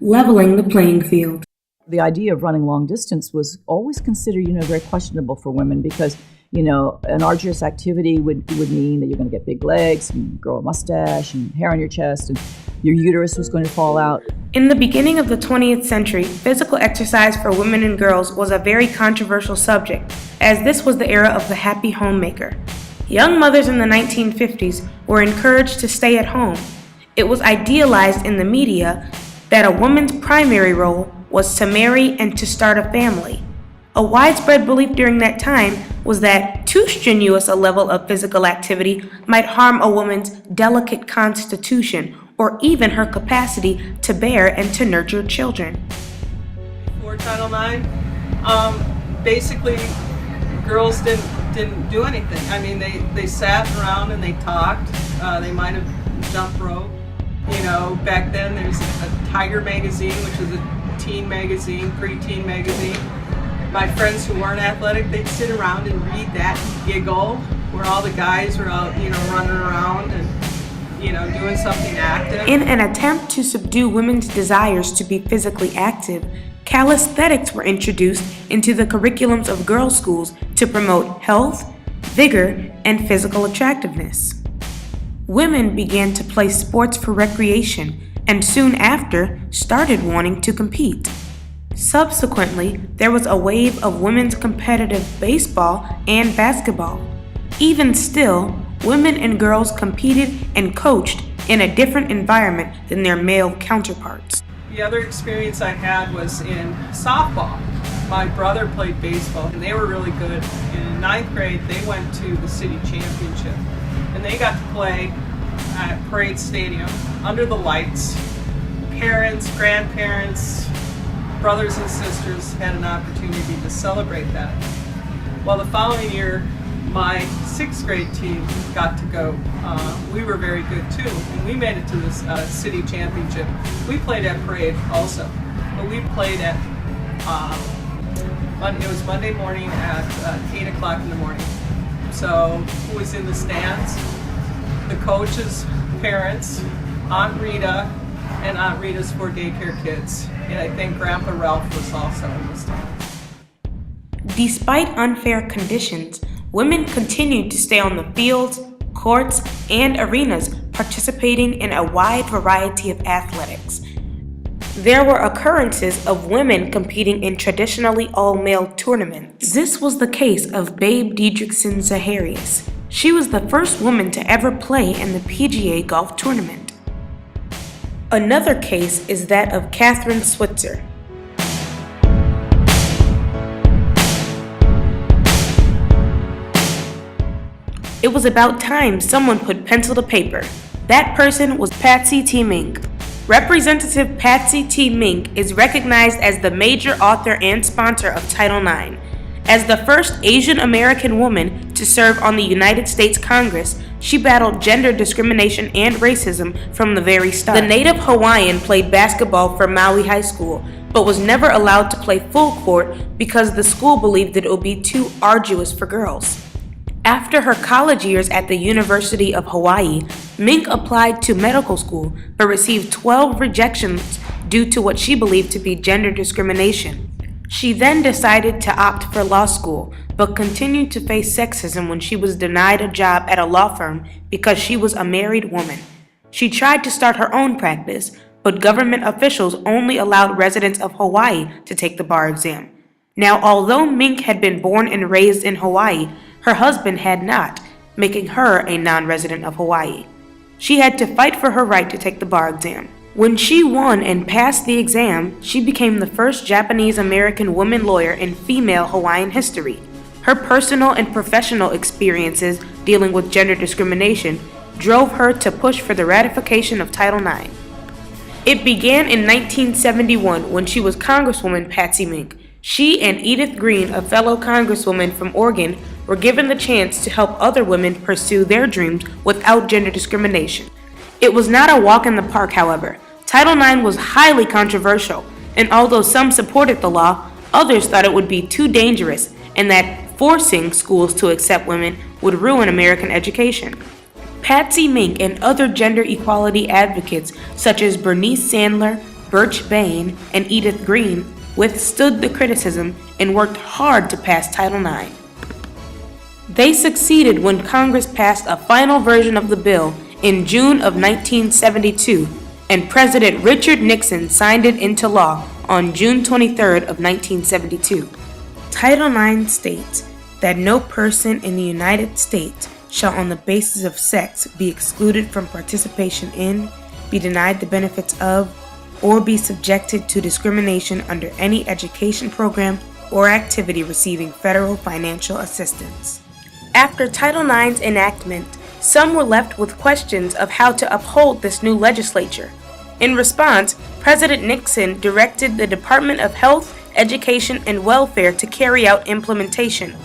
leveling the playing field. The idea of running long distance was always considered, very questionable for women because, an arduous activity would mean that you're going to get big legs and grow a mustache and hair on your chest and your uterus was going to fall out. In the beginning of the 20th century, physical exercise for women and girls was a very controversial subject, as this was the era of the happy homemaker. Young mothers in the 1950s were encouraged to stay at home. It was idealized in the media that a woman's primary role was to marry and to start a family. A widespread belief during that time was that too strenuous a level of physical activity might harm a woman's delicate constitution or even her capacity to bear and to nurture children. For Title IX, basically girls didn't do anything. I mean, they sat around and they talked. They might have jumped rope. Back then there's a Tiger magazine, which is a teen magazine, preteen magazine. My friends who weren't athletic, they'd sit around and read that and giggle, where all the guys were out, running around and, doing something active. In an attempt to subdue women's desires to be physically active, calisthenics were introduced into the curriculums of girls' schools to promote health, vigor, and physical attractiveness. Women began to play sports for recreation and soon after started wanting to compete. Subsequently, there was a wave of women's competitive baseball and basketball. Even still, women and girls competed and coached in a different environment than their male counterparts. The other experience I had was in softball. My brother played baseball and they were really good. In ninth grade, they went to the city championship and they got to play at Parade Stadium under the lights. Parents, grandparents, brothers and sisters had an opportunity to celebrate that. Well, the following year, my sixth grade team got to go. We were very good too, and we made it to this city championship. We played at Parade also, but we played at, it was Monday morning at 8 o'clock in the morning. So who was in the stands? The coaches, parents, Aunt Rita, and Aunt Rita's 4 daycare kids. And I think Grandpa Ralph was also in the stands. Despite unfair conditions, women continued to stay on the fields, courts, and arenas, participating in a wide variety of athletics. There were occurrences of women competing in traditionally all-male tournaments. This was the case of Babe Didrikson Zaharias. She was the first woman to ever play in the PGA golf tournament. Another case is that of Catherine Switzer. It was about time someone put pencil to paper. That person was Patsy T. Mink. Representative Patsy T. Mink is recognized as the major author and sponsor of Title IX. As the first Asian American woman to serve on the United States Congress, she battled gender discrimination and racism from the very start. The native Hawaiian played basketball for Maui High School, but was never allowed to play full court because the school believed that it would be too arduous for girls. After her college years at the University of Hawaii, Mink applied to medical school but received 12 rejections due to what she believed to be gender discrimination. She then decided to opt for law school, but continued to face sexism when she was denied a job at a law firm because she was a married woman. She tried to start her own practice, but government officials only allowed residents of Hawaii to take the bar exam. Now, although Mink had been born and raised in Hawaii, her husband had not, making her a non-resident of Hawaii. She had to fight for her right to take the bar exam. When she won and passed the exam, she became the first Japanese-American woman lawyer in female Hawaiian history. Her personal and professional experiences dealing with gender discrimination drove her to push for the ratification of Title IX. It began in 1971 when she was Congresswoman Patsy Mink. She and Edith Green, a fellow Congresswoman from Oregon, were given the chance to help other women pursue their dreams without gender discrimination. It was not a walk in the park, however. Title IX was highly controversial, and although some supported the law, others thought it would be too dangerous and that forcing schools to accept women would ruin American education. Patsy Mink and other gender equality advocates such as Bernice Sandler, Birch Bayne, and Edith Green withstood the criticism and worked hard to pass Title IX. They succeeded when Congress passed a final version of the bill in June of 1972, and President Richard Nixon signed it into law on June 23 of 1972. Title IX states that no person in the United States shall on the basis of sex be excluded from participation in, be denied the benefits of, or be subjected to discrimination under any education program or activity receiving federal financial assistance. After Title IX's enactment, some were left with questions of how to uphold this new legislature. In response, President Nixon directed the Department of Health, Education, and Welfare to carry out implementation.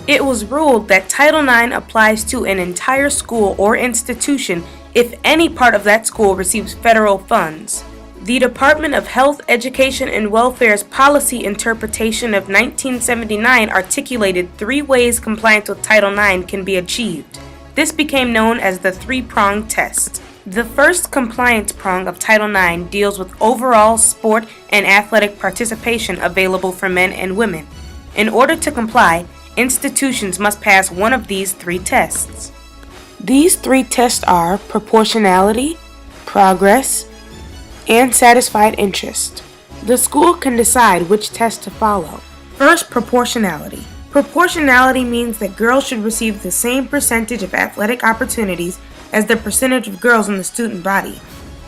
It was ruled that Title IX applies to an entire school or institution if any part of that school receives federal funds. The Department of Health, Education, and Welfare's policy interpretation of 1979 articulated 3 ways compliance with Title IX can be achieved. This became known as the 3-prong test. The first compliance prong of Title IX deals with overall sport and athletic participation available for men and women. In order to comply, institutions must pass one of these 3 tests. These 3 tests are proportionality, progress, and satisfied interest. The school can decide which test to follow. First, proportionality. Proportionality means that girls should receive the same percentage of athletic opportunities as the percentage of girls in the student body.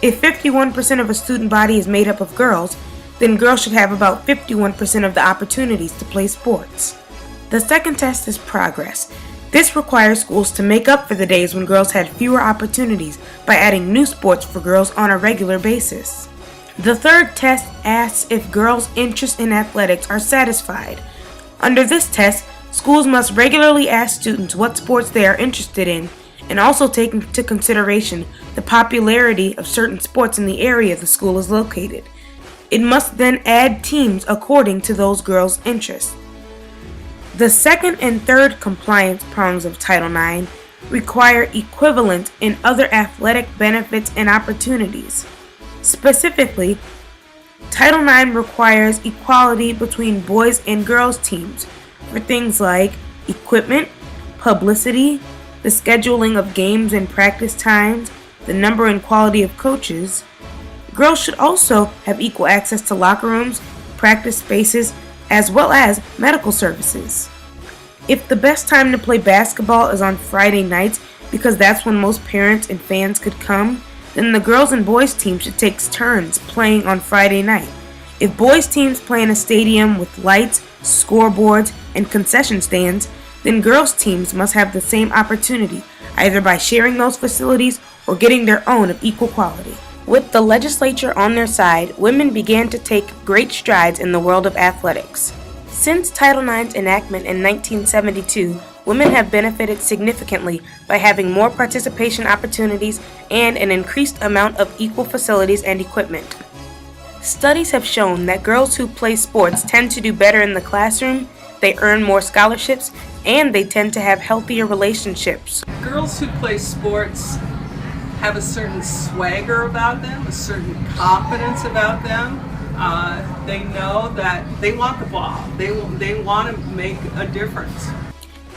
If 51% of a student body is made up of girls, then girls should have about 51% of the opportunities to play sports. The second test is progress. This requires schools to make up for the days when girls had fewer opportunities by adding new sports for girls on a regular basis. The third test asks if girls' interests in athletics are satisfied. Under this test, schools must regularly ask students what sports they are interested in and also take into consideration the popularity of certain sports in the area the school is located. It must then add teams according to those girls' interests. The second and third compliance prongs of Title IX require equivalence in other athletic benefits and opportunities. Specifically, Title IX requires equality between boys and girls teams for things like equipment, publicity, the scheduling of games and practice times, the number and quality of coaches. Girls should also have equal access to locker rooms, practice spaces, as well as medical services. If the best time to play basketball is on Friday nights because that's when most parents and fans could come, then the girls and boys team should take turns playing on Friday night. If boys teams play in a stadium with lights, scoreboards, and concession stands, then girls teams must have the same opportunity, either by sharing those facilities or getting their own of equal quality. With the legislature on their side, women began to take great strides in the world of athletics. Since Title IX's enactment in 1972, women have benefited significantly by having more participation opportunities and an increased amount of equal facilities and equipment. Studies have shown that girls who play sports tend to do better in the classroom, they earn more scholarships, and they tend to have healthier relationships. Girls who play sports have a certain swagger about them, a certain confidence about them. They know that they want the ball. They want to make a difference.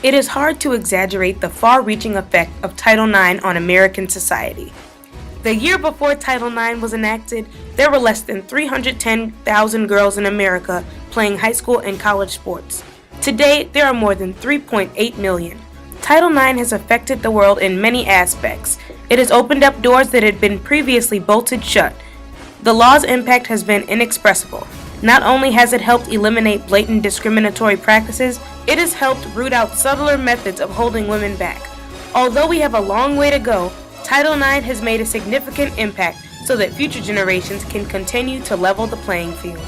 It is hard to exaggerate the far-reaching effect of Title IX on American society. The year before Title IX was enacted, there were less than 310,000 girls in America playing high school and college sports. Today, there are more than 3.8 million. Title IX has affected the world in many aspects. It has opened up doors that had been previously bolted shut. The law's impact has been inexpressible. Not only has it helped eliminate blatant discriminatory practices, it has helped root out subtler methods of holding women back. Although we have a long way to go, Title IX has made a significant impact so that future generations can continue to level the playing field.